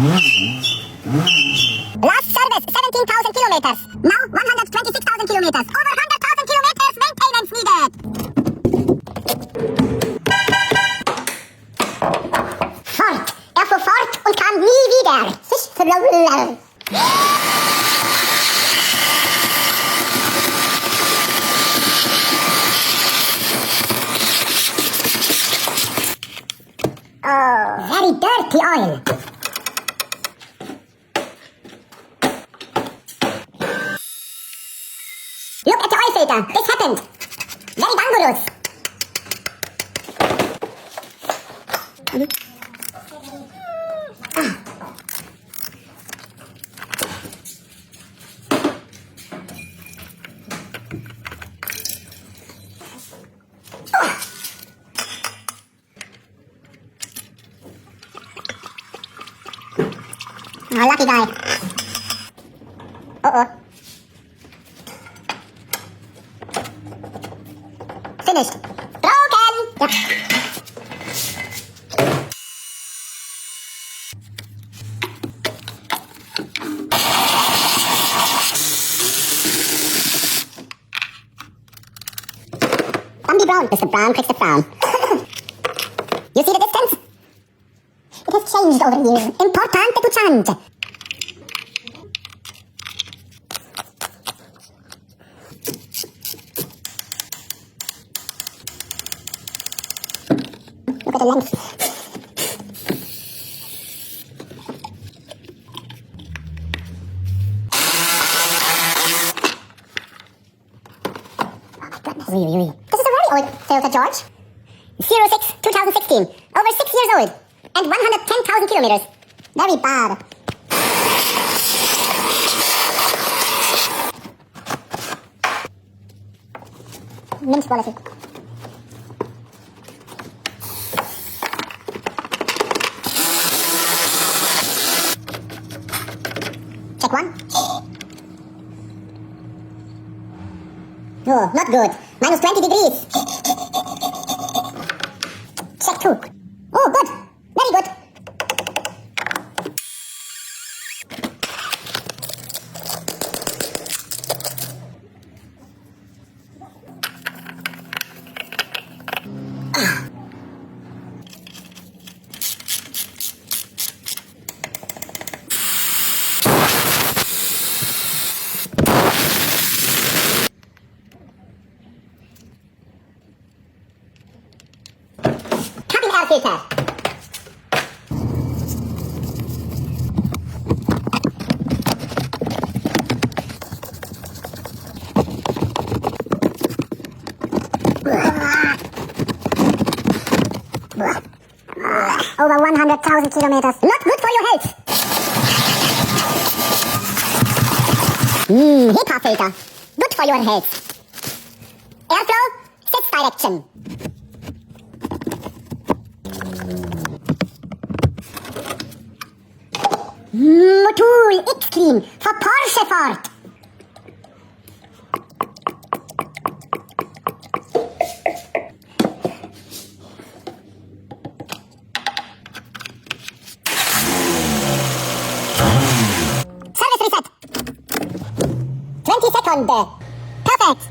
Last service, 17,000 kilometers. Now 126,000 kilometers. Over 100,000 kilometers maintenance needed. Fort. Er fuhr fort und kam nie wieder. Sich verloren. Oh, very dirty oil. Look at the oil filter. This happened. Very dangerous. Oh, lucky guy. Uh-oh. Finished. Broken! Yep. Bambi Brown. Mr. Brown picks the frown. You see the distance? It has changed over the years. Importante to change. Look at the length. Really. This is a very old Toyota, George. 06-2016. Over 6 years old. And 110,000 kilometers. Very bad. Mint quality. Check one. Oh, not good. Minus 20 degrees. Check two. Oh, good. Very good. Filter. Over 100,000 kilometers. Not good for your health. HEPA filter. Good for your health. Airflow, 6 direction. Motul X-Clean for Porsche Ford. Service reset. 20 seconds. Perfect.